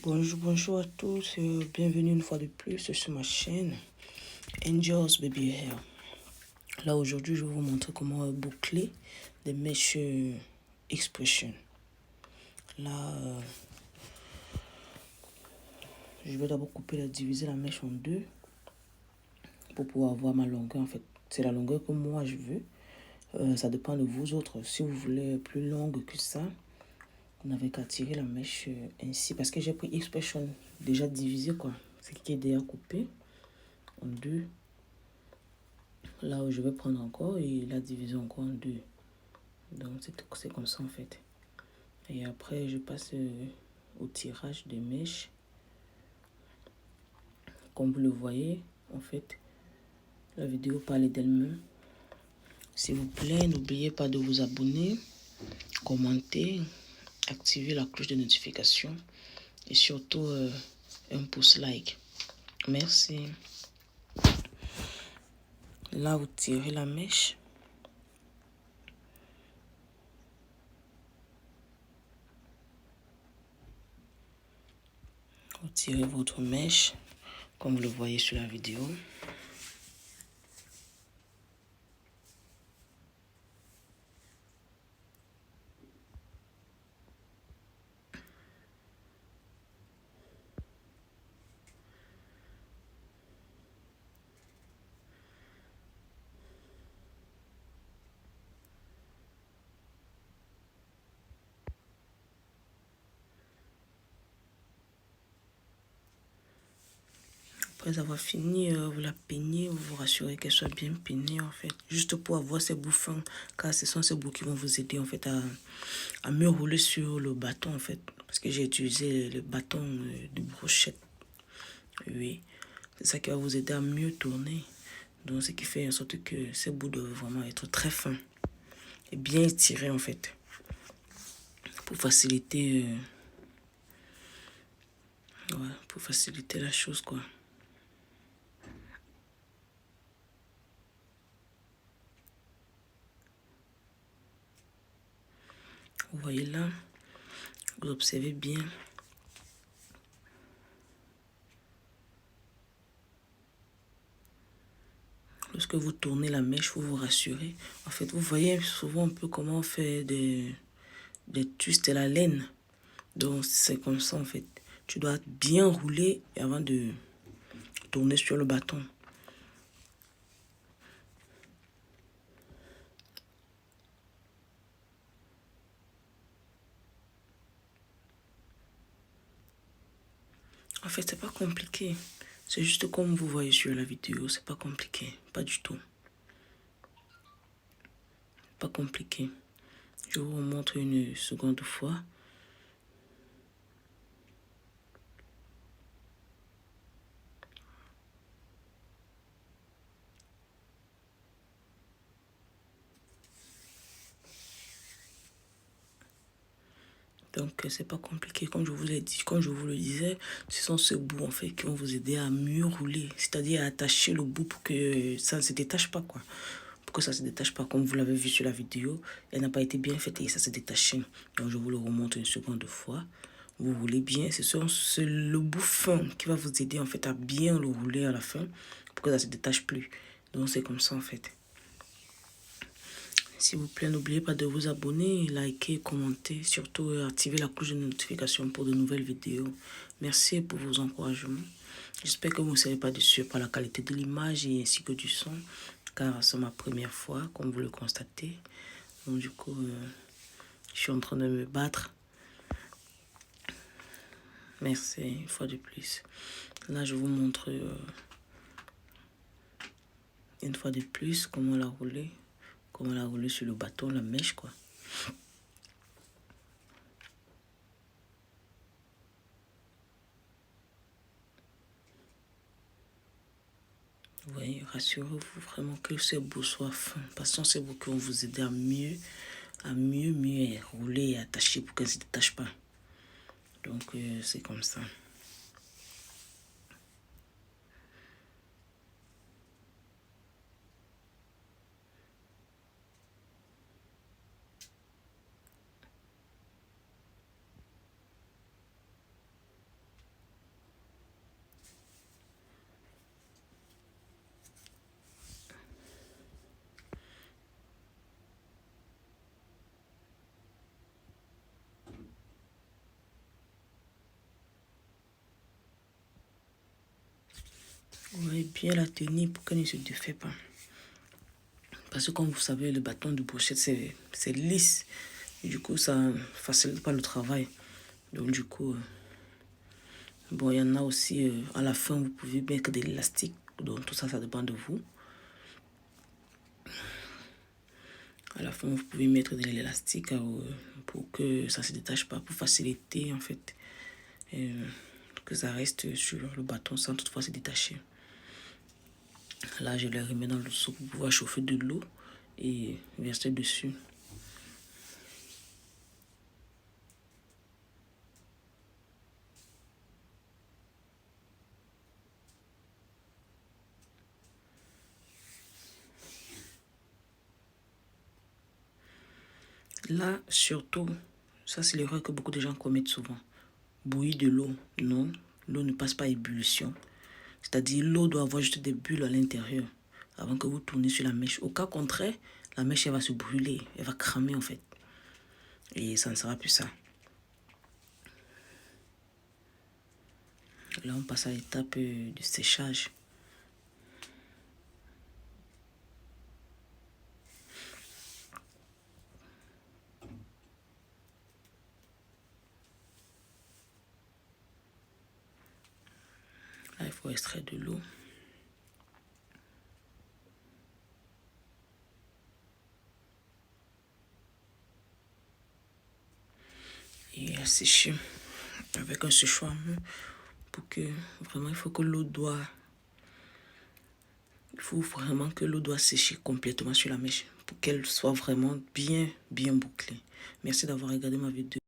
Bonjour à tous et bienvenue une fois de plus sur ma chaîne Angels Baby Hair. Là aujourd'hui je vais vous montrer comment boucler des mèches expression. Là je vais d'abord diviser la mèche en deux pour pouvoir avoir ma longueur. En fait c'est la longueur que moi je veux. Ça dépend de vous autres. Si vous voulez plus longue que ça, vous n'avez qu'à tirer la mèche ainsi, parce que j'ai pris expression déjà divisé quoi, ce qui est déjà coupé en deux. Là où je vais prendre encore et la diviser encore en deux. Donc c'est comme ça en fait. Et après je passe au tirage des mèches. Comme vous le voyez, en fait, la vidéo parle d'elle-même. S'il vous plaît, n'oubliez pas de vous abonner, commenter, activer la cloche de notification et surtout un pouce like. Merci. Là, vous tirez la mèche. Vous tirez votre mèche, comme vous le voyez sur la vidéo. Après avoir fini, vous la peignez, vous vous rassurez qu'elle soit bien peignée en fait. Juste pour avoir ces bouts fins, car ce sont ces bouts qui vont vous aider en fait à mieux rouler sur le bâton en fait. Parce que j'ai utilisé le bâton de brochette. Oui, c'est ça qui va vous aider à mieux tourner. Donc ce qui fait en sorte que ces bouts doivent vraiment être très fins et bien étirés en fait. Pour faciliter, pour faciliter la chose quoi. Vous voyez là, vous observez bien. Lorsque vous tournez la mèche, vous vous rassurez. En fait, vous voyez souvent un peu comment on fait des twists à la laine. Donc, c'est comme ça en fait. Tu dois bien rouler avant de tourner sur le bâton. En fait, c'est pas compliqué. C'est juste comme vous voyez sur la vidéo. C'est pas compliqué. Pas du tout. Pas compliqué. Je vous montre une seconde fois. Donc, c'est pas compliqué. Comme je vous l'ai dit, comme je vous le disais, ce sont ces bouts en fait qui vont vous aider à mieux rouler. C'est-à-dire à attacher le bout pour que ça ne se détache pas quoi. Pour que ça se détache pas, comme vous l'avez vu sur la vidéo, elle n'a pas été bien faite et ça s'est détaché. Donc, je vous le remontre une seconde fois. Vous roulez bien. C'est le bout fin qui va vous aider en fait à bien le rouler à la fin pour que ça se détache plus. Donc, c'est comme ça en fait. S'il vous plaît, n'oubliez pas de vous abonner, liker, commenter, surtout activer la cloche de notification pour de nouvelles vidéos. Merci pour vos encouragements. J'espère que vous ne serez pas déçus par la qualité de l'image et ainsi que du son, car c'est ma première fois, comme vous le constatez. Donc du coup, je suis en train de me battre. Merci une fois de plus. Là, je vous montre une fois de plus comment la rouler. Comment la rouler sur le bâton, la mèche quoi. Vous voyez, rassurez-vous vraiment que ces bouts soient fins. Parce que ces bouts qui vont vous aider à mieux rouler et attacher pour qu'elles ne se détachent pas. Donc, c'est comme ça. Vous allez bien la tenir pour qu'elle ne se défait pas. Parce que comme vous savez, le bâton de brochette, c'est lisse. Et du coup, ça ne facilite pas le travail. Donc du coup, bon, il y en a aussi, à la fin, vous pouvez mettre de l'élastique. Donc tout ça, ça dépend de vous. À la fin, vous pouvez mettre de l'élastique pour que ça ne se détache pas, pour faciliter en fait, que ça reste sur le bâton sans toutefois se détacher. Là, je les remets dans le seau pour pouvoir chauffer de l'eau et verser dessus. Là, surtout, ça c'est l'erreur que beaucoup de gens commettent souvent. Bouillir de l'eau. Non, l'eau ne passe pas à ébullition. C'est-à-dire l'eau doit avoir juste des bulles à l'intérieur avant que vous tournez sur la mèche. Au cas contraire, la mèche elle va se brûler, elle va cramer en fait. Et ça ne sera plus ça. Là, on passe à l'étape du séchage. Là, il faut extraire de l'eau. Et sécher avec un séchoir pour que vraiment, il faut vraiment que l'eau doit sécher complètement sur la mèche pour qu'elle soit vraiment bien bouclée. Merci d'avoir regardé ma vidéo.